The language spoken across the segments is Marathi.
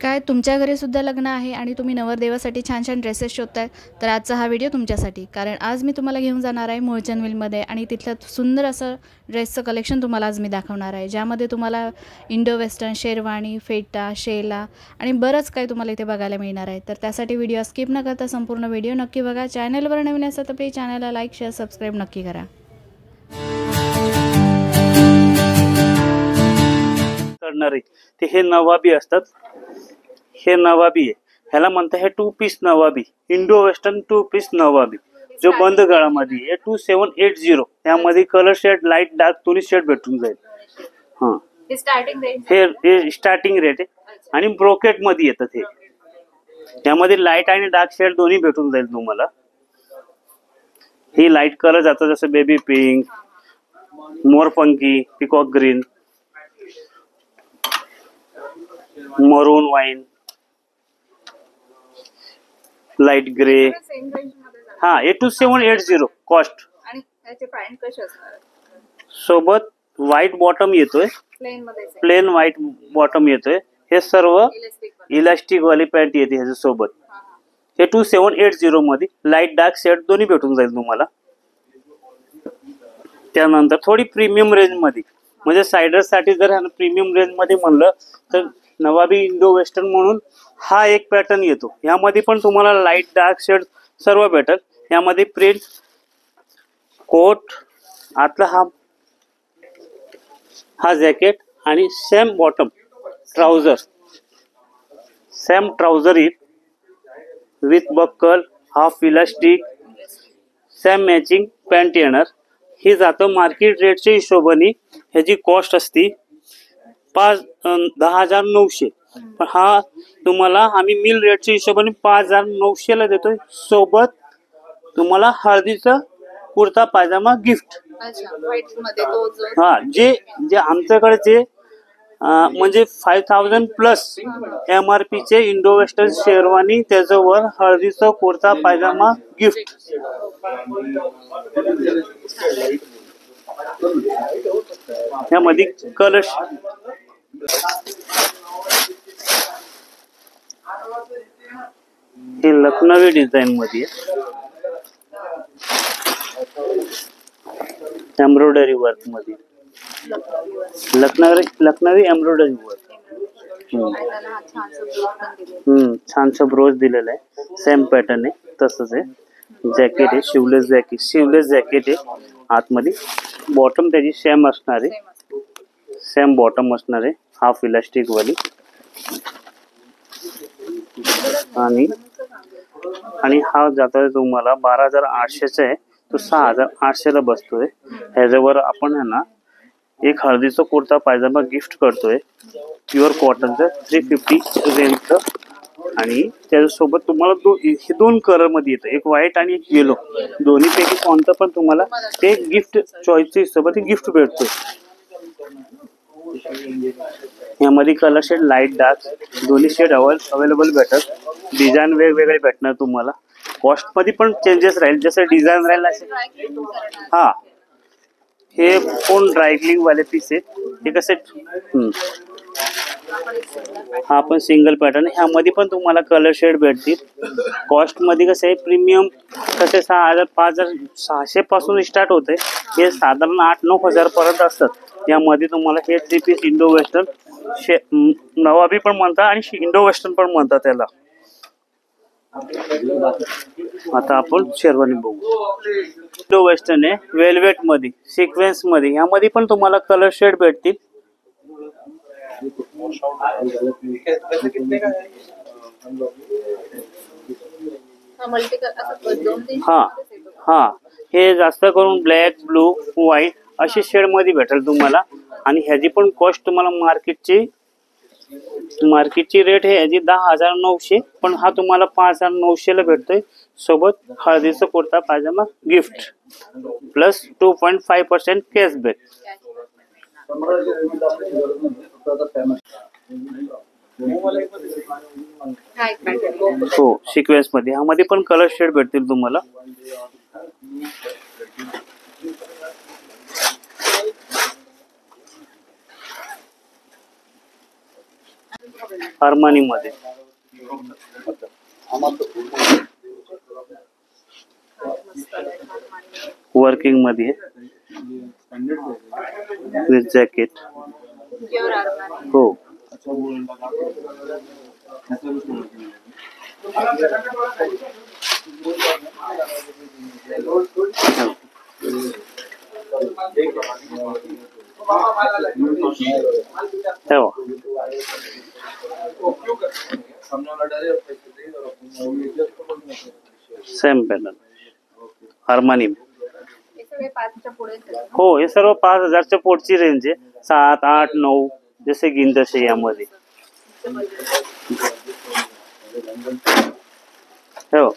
काय तुमच्या घरी सुद्धा लग्न आहे आणि तुम्ही नवरदेवासाठी छान छान ड्रेसेस शोधताय तर आजचा हा व्हिडिओ तुमच्यासाठी, कारण आज मी तुम्हाला घेऊन जाणार आहे मुळचंद मिलमध्ये आणि तिथलं सुंदर असं ड्रेसचं कलेक्शन तुम्हाला आज मी दाखवणार आहे, ज्यामध्ये तुम्हाला इंडो वेस्टर्न, शेरवानी, फेटा, शेला आणि बरंच काही तुम्हाला इथे बघायला मिळणार आहे। तर त्यासाठी व्हिडिओ स्किप न करता संपूर्ण व्हिडिओ नक्की बघा। चॅनलवर नवीन असाल तर प्लीज चॅनलला लाईक, शेअर, सबस्क्राईब नक्की करा। करणारे ते हे नवाबी असतात। हे नवाबी आहे, ह्याला म्हणतात हे 2 पीस नवाबी, इंडो वेस्टर्न 2 पीस नवाबी, जो बंद गळामध्ये आहे 2780। त्यामध्ये कलर शेड, लाईट, डार्क दोन्ही शेड भेटून जाईल। हा, हे स्टार्टिंग रेट आहे आणि ब्रोकेट मध्ये येतात हे। त्यामध्ये लाईट आणि डार्क शेड दोन्ही भेटून जाईल तुम्हाला। ही लाईट कलर जातात जसं बेबी पिंक, मोरपंखी, पिकॉक ग्रीन, मरून वाईन, लाइट ग्रे। हा, 2780 कॉस्ट। आणि त्याचे पॅन्ट कसे असणार? सोबत व्हाईट बॉटम येतोय, प्लेन व्हाईट बॉटम येतोय। हे सर्व इलास्टिक वाली पॅन्ट येते ह्याच्या सोबत। हे 2780 मध्ये लाईट डार्क शेड दोन्ही भेटून जाईल तुम्हाला। त्यानंतर थोडी प्रीमियम रेंज मध्ये, म्हणजे सायडर साठी जर प्रीमियम रेंज मध्ये म्हणलं तर नवाबी इंडो वेस्टर्न म्हणून हा एक पॅटर्न येतो। यामध्ये पण तुम्हाला लाईट डार्क शेड सर्व भेटल। यामध्ये प्रिंट, कोट, आतला हा जॅकेट आणि same bottom, trouser, same trouser with buckle, half elastic, same matching pant येणार। हे जातं मार्केट रेटच्या हिशोबाने। ह्याची कॉस्ट असती 10,900, पण हा तुम्हाला आम्ही मिल रेटच्या हिशोबाने 5,900 ला देतोय। सोबत तुम्हाला हळदीचा कुर्ता पायजामा गिफ्ट। हा, जे आमच्याकडचे म्हणजे 5,000 प्लस MRP चे इंडो वेस्टर्न शेरवानी, त्याच्यावर हळदीचा कुर्ता पायजामा गिफ्ट। यामध्ये कलर हे लखनवी डिझाइन मध्ये, एम्ब्रॉयडरी वर्क मध्ये, लखनवी एम्ब्रॉयडरी वर्क। छानसा ब्रोच दिलेला आहे। सेम पॅटर्न आहे, तसंच आहे। जॅकेट आहे, शिवलेस जॅकेट आहे। आतमध्ये बॉटम त्याची सेम असणार आहे, सेम बॉटम असणार आहे, हाफ इलास्टिक वाली। आणि हा जातोय तुम्हाला 12,800 चा आहे, तो 6,800 ला बसतोय। ह्याच्यावर आपण आहे ना एक हळदीचा कुर्ता पायजामा गिफ्ट करतोय, प्युअर कॉटनचं, 350 रेंजचं। आणि त्याच्यासोबत तुम्हाला हे 2 कलर मध्ये येतं, एक व्हाईट आणि एक येलो। दोन्ही पैकी कोणतं पण तुम्हाला ते गिफ्ट चॉईसच्या हिशोबाने गिफ्ट भेटतोय। यामध्ये कलर शेड, लाईट डार्क दोन्ही शेड अवेलेबल भेटत। डिझाईन वेगवेगळे भेटणार तुम्हाला। कॉस्ट मध्ये पण चेंजेस राहील, जसं डिझाईन राहील असे। हा, हे कोण ड्रायक्लिंग वाले पीस आहे, हे कसे हा पण सिंगल पॅटर्न। ह्यामध्ये पण तुम्हाला कलर शेड भेटतील। कॉस्ट मध्ये कसं आहे, प्रीमियम कसे 6,000 5,600 पासून स्टार्ट होते, हे साधारण 8-9 हजार पर्यंत असतात। यामध्ये तुम्हाला हे 3 पीस इंडो वेस्टर्न, नवाबी पण म्हणतात आणि इंडो वेस्टर्न पण म्हणतात त्याला। आता आपण शेरवानी बघू। इंडो वेस्टर्न आहे, वेलवेट मध्ये, सिक्वेन्स मध्ये। यामध्ये पण तुम्हाला कलर शेड भेटतील। हा, हे जास्त करून ब्लॅक, ब्लू, व्हाईट असे शेड मध्ये भेटेल तुम्हाला। आणि ह्याची पण कॉस्ट तुम्हाला मार्केटची रेट आहे ह्याची 10,900, पण हा तुम्हाला 5,900 ला भेटतोय। सोबत हळदीचा kurta pyjama gift plus 2.5% cashback. हो, सिक्वेन्स मध्ये। ह्यामध्ये पण कलर शेड भेटतील तुम्हाला। अरमानी मध्ये वर्किंग मध्ये विथ जॅकेट. हो सेम पॅटर्न अरमानी. हो हे सर्व 5,000च्या पुढची रेंज आहे. 7, 8, 9 जसे घेईन तसे यामध्ये. हो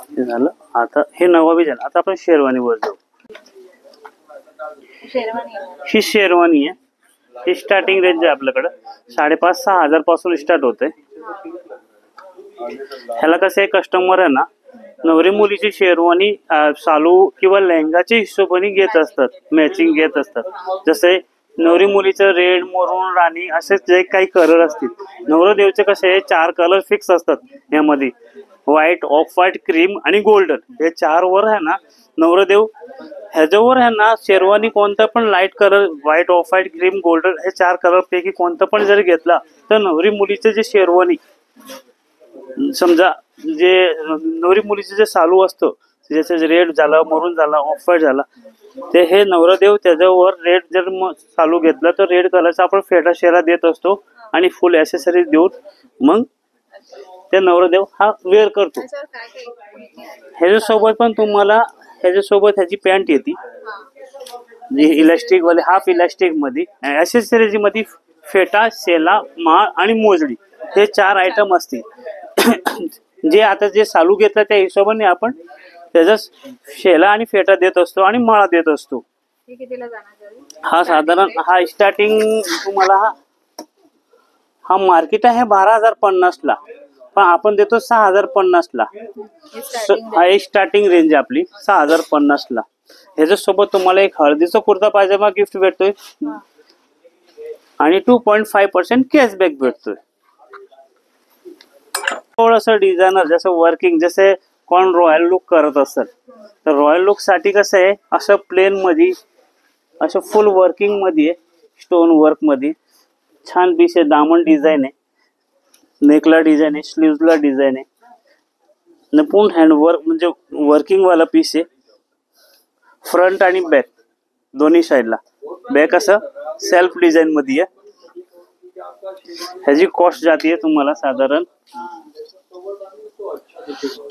हे झालं. आता हे नवाबी झालं. आता आपण शेरवानी वर जाऊ. ही शेरवानी आहे. ही स्टार्टिंग रेंज आहे आपल्याकडे 5,500-6 हजार पासून स्टार्ट होते. ह्याला कसं आहे कस्टमर आहे ना नवरी मुलीची शेरवानी सालू किंवा लेहंगाच्या हिशोबाने घेत असतात, मॅचिंग घेत असतात. जसे नवरी मुलीचं रेड, मरून, राणी असे जे काही कलर असतील. नवरदेवचे कसे 4 कलर फिक्स असतात यामध्ये. व्हाईट, ऑफ व्हाईट, क्रीम आणि गोल्डन हे 4 वर आहे ना नवरदेव ह्याच्यावर आहे ना शेरवानी कोणता पण light colour white, off white, cream, golden हे 4 कलर पैकी कोणता पण जर घेतला तर नवरी मुलीचे जे शेरवानी समजा जे नवरी मुलीचे जे सालू असतं ज्याचं रेड झालं, मरून झाला, ऑफ व्हाईट झाला ते हे नवरदेव त्याच्यावर रेड जर चालू घेतला तर रेड कलरचा आपण फेटा शेरा देत असतो आणि फुल ॲसेसरीज देऊन मग ते नवरदेव हा वेअर करतो. ह्याच्यासोबत पण तुम्हाला ह्याच्यासोबत ह्याची पॅन्ट येते जी इलास्टिक वाले हाफ इलास्टिक मध्ये. ॲसेसरीज मध्ये फेटा, शेला, माळ आणि मोजडी हे 4 आयटम असतील. जे आता जे चालू घेतलं त्या हिशोबाने आपण त्याचा शेला आणि फेटा देत असतो आणि माळा देत असतो. हा साधारण हा स्टार्टिंग तुम्हाला हा मार्केट आहे 12,050 ला पण आपण देतो 6,050 ला. हा स्टार्टिंग रेंज आपली 6,050 ला. ह्याच्यासोबत तुम्हाला एक हळदीचा कुर्ता पायजामा गिफ्ट भेटतोय आणि 2.5% कॅशबॅक भेटतोय. थोडस डिझायनर जसं वर्किंग जसे कोण रॉयल लुक करत असतात तर रॉयल लुक साठी कसं आहे असं प्लेन मध्ये असं फुल वर्किंग मध्ये स्टोन वर्क मध्ये छान पीस आहे. दामन डिझाईन आहे, नेकला डिझाईन आहे, स्लीव्हजला डिझाईन आहे, पूर्ण हँडवर्क म्हणजे वर्किंग वाला पीस आहे. फ्रंट आणि बॅक दोन्ही साईडला. बॅक असं सेल्फ डिझाईन मध्ये आहे. ह्याची कॉस्ट जाते तुम्हाला साधारण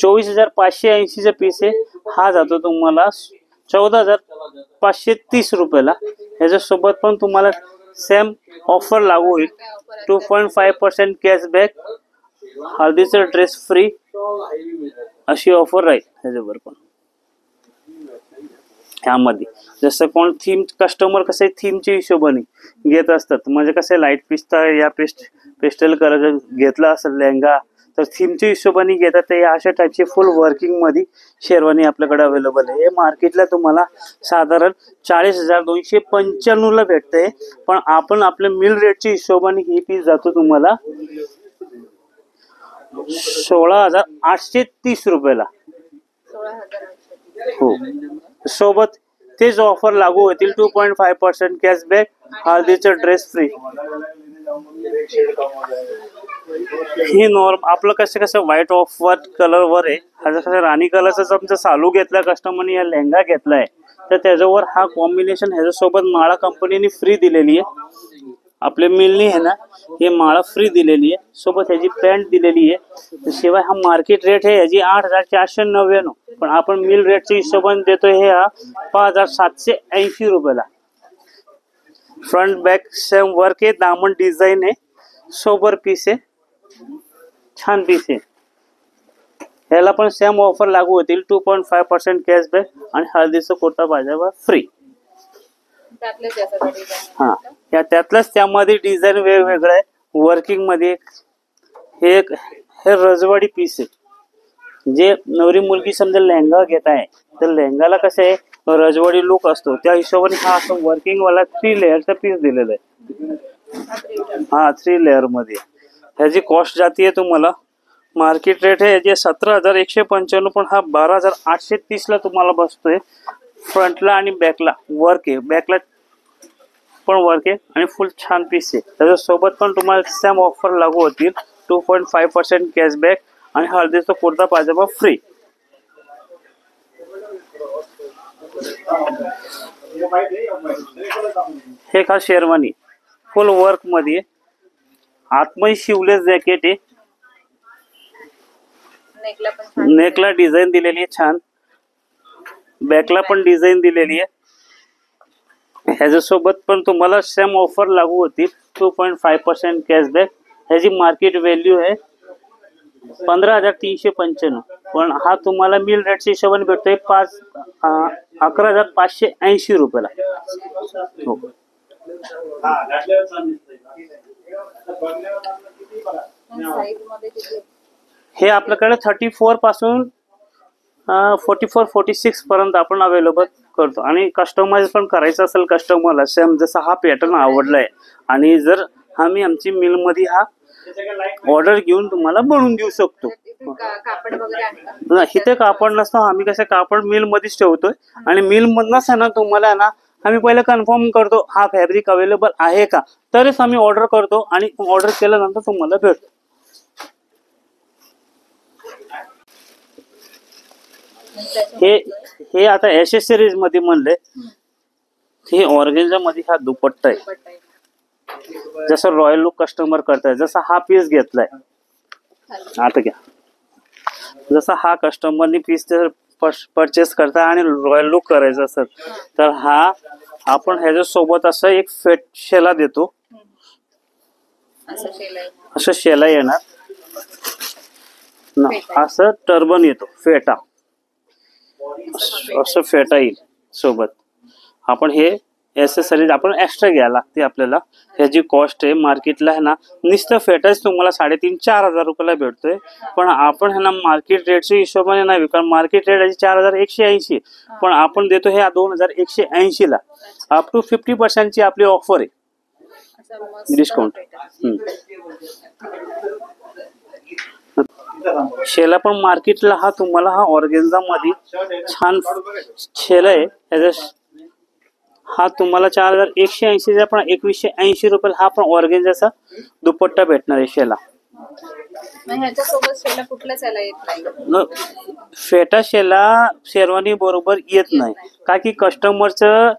24,580 चा पीस आहे. हा जातो तुम्हाला 14,530 रुपयाला. ह्याच्यासोबत पण तुम्हाला सेम ऑफर लागू होईल. 2.5% कॅशबॅक, हळदीचा ड्रेस फ्री अशी ऑफर राहील ह्याच्यावर पण. ह्यामध्ये जसं कोण थीम कस्टमर कसे थीमच्या हिशोबाने घेत असतात म्हणजे कसे लाईट पिस्ता या पेस्टल कलर घेतला असेल लेहंगा तर थीमच्या हिशोबाने घेतात. ते अशा टाईपचे फुल वर्किंग मध्ये शेरवानी आपल्याकडे अवेलेबल आहे. हे मार्केटला तुम्हाला साधारण 40,295 ला भेटते पण आपण आपल्या मिल रेटच्या हिशोबाने ही पीस जातो तुम्हाला 16,830 रुपयाला. हो सोबत तेच ऑफर लागू होतील. 2.5% कॅशबॅक, हळदीचा ड्रेस फ्री. ही नॉर्म आपलं कसं व्हाईट ऑफ व्हाईट कलर वर आहे. ह्याचा कसं राणी कलरचा आमचा चालू घेतला कस्टमरने या लेहंगा घेतलाय तर त्याच्यावर हा कॉम्बिनेशन ह्याच्यासोबत माळा कंपनीने फ्री दिलेली आहे. आपल्या मिलनी आहे ना हे माळा फ्री दिलेली आहे, सोबत ह्याची पॅन्ट दिलेली आहे. शिवाय हा मार्केट रेट आहे याची 8,499, पण आपण मिल रेटच्या हिशोबाने देतोय हे हा 5,780 रुपयाला. फ्रंट बॅक सेम वर्क आहे, दामन डिझाईन आहे, सोबर पीस आहे, छान पीस आहे. ह्याला पण सेम ऑफर लागू होतील, 2.5% कॅशबॅक आणि हळदीचा कुर्ता पायजामा फ्री. हा त्यातलंच त्यामध्ये डिझाईन वेगवेगळं आहे वर्किंग मध्ये. हे रजवाडी पीस आहे, जे नवरी मुलगी समजा लेहंगा घेत आहे तर लेहंगाला कसं आहे रजवाडी लुक असतो, त्या हिशोबाने हा असं वर्किंग वाला 3 लेअरचा पीस दिलेला आहे. हा 3 लेअर मध्ये. ह्याची कॉस्ट जातीये तुम्हाला, मार्केट रेट आहे याची 17,195, पण हा 12,830 ला तुम्हाला बसतोय. फ्रंटला आणि बॅकला वर्क आहे, बॅकला पण वर्क आहे आणि फुल छान पीस आहे. त्याच्यासोबत पण तुम्हाला सेम ऑफर लागू होतील, 2.5% कॅशबॅक आणि हळदीचा कुर्ता पायजामा फ्री. हे का शेरवानी फुल वर्क मध्ये, आतमध्ये शिवलेस जॅकेट आहे, नेकला डिझाईन दिलेली आहे छान, बॅकला पण डिझाईन दिलेली आहे. ह्याच्यासोबत पण तुम्हाला सेम ऑफर लागू होतील, 2.5% कॅशबॅक. ह्याची मार्केट व्हॅल्यू आहे 15,395, पण हा तुम्हाला मिल रेटच्या हिशोबाने भेटतोय 11,580 रुपयाला. हो. हे आपल्याकडे 34 पासून 44-46 पर्यंत आपण अवेलेबल करतो, आणि कस्टमाइज पण करायचं असेल कस्टमरला सेम जसा हा पॅटर्न आवडलाय, आणि जर आम्ही आमची मिल मध्ये हा ऑर्डर घेऊन तुम्हाला बनवून देऊ शकतो. इथे कापड नसतं, आम्ही कसं कापड मिल मध्येच ठेवतोय, आणि मिल मधनच आहे ना तुम्हाला ना आम्ही पहिले कन्फर्म करतो हा फॅब्रिक अवेलेबल आहे का, तरच आम्ही ऑर्डर करतो, आणि ऑर्डर केल्यानंतर तुम्हाला भेटतो. हे आता ऍक्सेसरीज मध्ये म्हणले, हे ऑर्गेन्झा मध्ये हा दुपट्टा आहे, जसं रॉयल लुक कस्टमर करताय. जसा हा पीस घेतलाय आता घ्या, जसा हा कस्टमरनी पीस परचेस करताय आणि रॉयल लुक करायचं असेल तर हा आपण ह्याच्या सोबत असं एक फेट शेला देतो, असं शेला येणार ना, असं टर्बन येतो फेटा, असं फेटा येईल सोबत. आपण हे ऍक्सेसरीज आपण एक्स्ट्रा घ्यायला लागते आपल्याला. ह्याची कॉस्ट आहे मार्केटला आहे ना नुसतं फेटाच तुम्हाला 3,500-4 हजार रुपयाला भेटतोय, पण आपण है ना मार्केट रेटच्या हिशोबाने नाही, कारण मार्केट रेट आहे 4,180, पण आपण देतो हे 2,180 ला. अप टू 50% ची आपली ऑफर आहे, डिस्काउंट. शेला पण मार्केटला हा तुम्हाला हा ऑर्गेन्झा मध्ये छान शेला आहे, हा तुम्हाला 4,180 पण 2,180 रुपयाला हा पण ऑर्गेन्झाचा दुपट्टा भेटणार आहे शेला. फेटा शेला शेरवानी बरोबर येत नाही, का की कस्टमरचं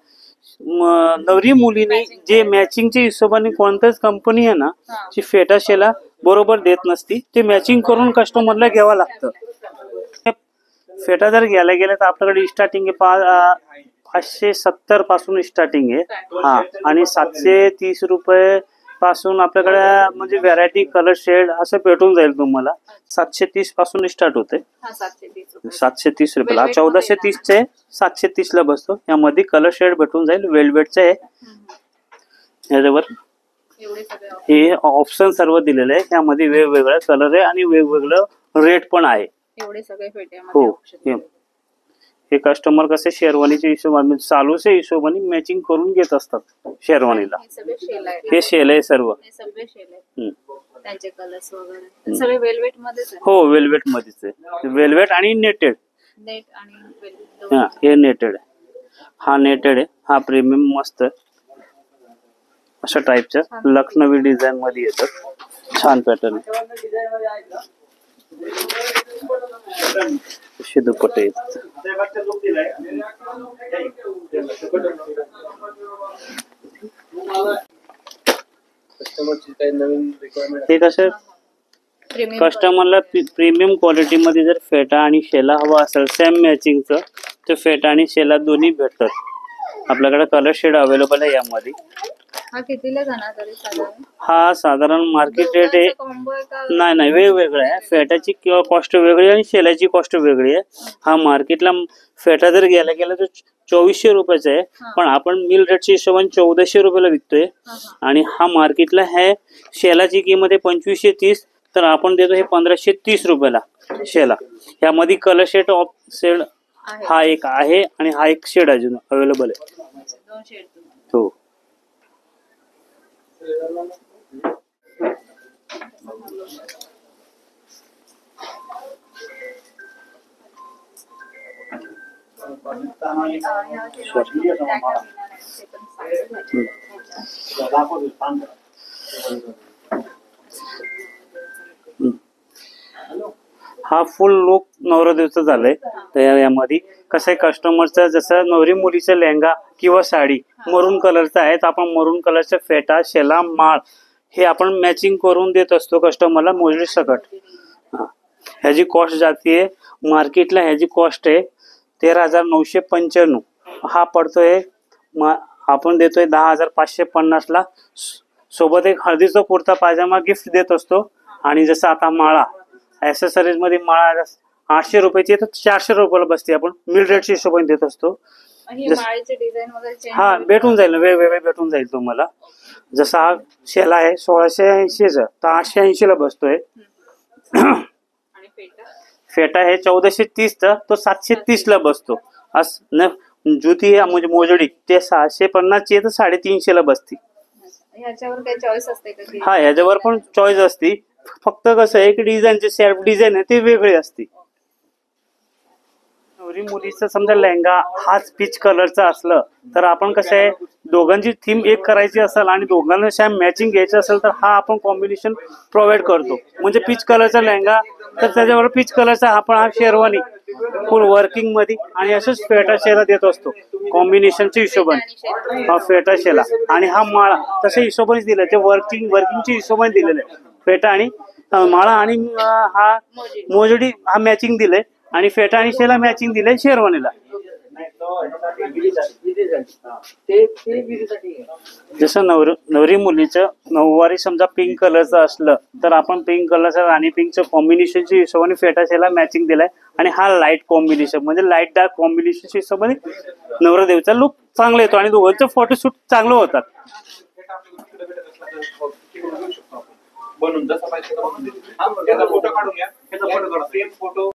नवरी मुलीने जे मॅचिंगच्या हिशोबाने कोणत्याच कंपनी आहे ना जी फेटा शेला बरोबर देत नसती, ते मॅचिंग करून कस्टमरला घ्यावं लागतं. फेटा जर घ्यायला गेलं तर आपल्याकडे स्टार्टिंग आहे 570 पासून स्टार्टिंग आहे, हा, आणि 730 रुपये पासून आपल्याकडे म्हणजे व्हरायटी कलर शेड असं भेटून जाईल तुम्हाला. 730 पासून स्टार्ट होते, 730 रुपयाला. 1430 चे 730 ला बसतो. यामध्ये कलर शेड भेटून जाईल, वेलवेटचे आहे. याच्यावर हे ऑप्शन सर्व दिलेले आहे, त्यामध्ये वेगवेगळ्या कलर आहे आणि वेगवेगळं रेट पण आहे. हो, हे कस्टमर कसे शेरवानीच्या हिशोबाने चालूच्या हिशोबाने मॅचिंग करून घेत असतात शेरवानीला. हे शेल आहे सर्व, हो वेलवेट मध्येच आहे, वेलवेट आणि नेटेड. हा हे नेटेड आहे, हा नेटेड आहे, हा प्रीमियम मस्त अशा टाईपच्या लखनवी डिझाईन मध्ये येतात, छान पॅटर्न आहे. असे दुपट्टे येतात. कस्टमरची काही नवीन रिक्वायरमेंट हे कसं प्रीमियम कस्टमरला प्रीमियम क्वालिटीमध्ये जर फेटा आणि शेला हवा असेल सेम मॅचिंगचं, तर फेटा आणि शेला दोन्ही भेटतात. आपल्याकडे कलर शेड अवेलेबल आहे यामध्ये. हा कितीला जाणार तरी साधारण? हा साधारण मार्केट रेट आहे. कॉम्बो आहे का? नाही वेगवेगळं आहे. फेटाची कॉस्ट वेगळी आणि शेलाची कॉस्ट वेगळी आहे. हा मार्केटला फेटा जर गेला तर 2400 रुपयाचा आहे, पण आपण मिल रेटच्या हिशोबाने 1400 रुपयाला विकतोय. आणि हा मार्केटला आहे शेलाची किंमत आहे 2530, तर आपण देतो हे 1530 रुपयाला शेला. यामध्ये कलर शेड ऑफ शेड हा एक आहे आणि हा एक शेड अजून अवेलेबल आहे. दोन शेड. हो. हा फुल लुक नवरदेवचा झालाय. तर यामध्ये कसं आहे कस्टमरचं जसं नवरी मुलीचं लेहंगा किंवा साडी मरून कलरचा आहे, तर आपण मरून कलरचा फेटा शेला माळ हे आपण मॅचिंग करून देत असतो कस्टमरला मोजडी सकट. ह्याची कॉस्ट जाते मार्केटला, ह्याची कॉस्ट आहे 13,995. हा पडतोय आपण देतोय 10,550ला. सोबत एक हळदीचा कुर्ता पायजामा गिफ्ट देत असतो. आणि जसं आता माळा ऍक्सेसरीज मध्ये माळा 800 रुपयाची तर 400 रुपयाला बसते. आपण मिल रेटच्या हिशोबाने देत असतो. डिझाईन वगैरे हा भेटून जाईल, वेगवेगळे भेटून जाईल तुम्हाला. जसा हा शेला आहे 1680चा, तर 880ला बसतोय. फेटा आहे 1430चा, तो 730ला बसतो. जुती म्हणजे मोजडी ते 650ची आहे, तर 350ला बसते. ह्याच्यावर काही चॉईस असते का? हा ह्याच्यावर पण चॉईस असते. फक्त कसं आहे की डिझाईनचे सेल्फ डिझाईन आहे ते वेगळे असते. नवरी मुलीचा समजा लेहंगा हाच पीच कलरचा असलं तर आपण कसं आहे दोघांची थीम एक करायची असेल आणि दोघांना सेम मॅचिंग घ्यायचं असेल तर हा आपण कॉम्बिनेशन प्रोव्हाइड करतो. म्हणजे पीच कलरचा लेहंगा तर त्याच्यावर पीच कलरचा आपण हा शेरवानी फुल वर्किंग मध्ये आणि असंच फेटा शेला देत असतो कॉम्बिनेशनच्या हिशोबाने. हा फेटा शेला आणि हा माळा तशा हिशोबाने दिला, ते वर्किंगच्या हिशोबाने दिलेलं आहे. फेटा आणि माळा आणि हा मोजडी हा मॅचिंग दिले आणि फेटा आणि शेला मॅचिंग दिले शेरवानीला. जसं नवरी मुलीचं नऊवारी समजा पिंक कलरचं असलं तर आपण पिंक कलरचं राणी पिंकचं कॉम्बिनेशनच्या हिशोबाने फेटा शेला मॅचिंग दिलाय. आणि हा लाईट कॉम्बिनेशन म्हणजे लाईट डार्क कॉम्बिनेशनच्या हिशोबाने नवरदेवचा लुक चांगला येतो आणि दोघांचं फोटोशूट चांगलं होतात. बनून जसं पाहिजे फोटो काढून घ्या, फोटो काढा सेम फोटो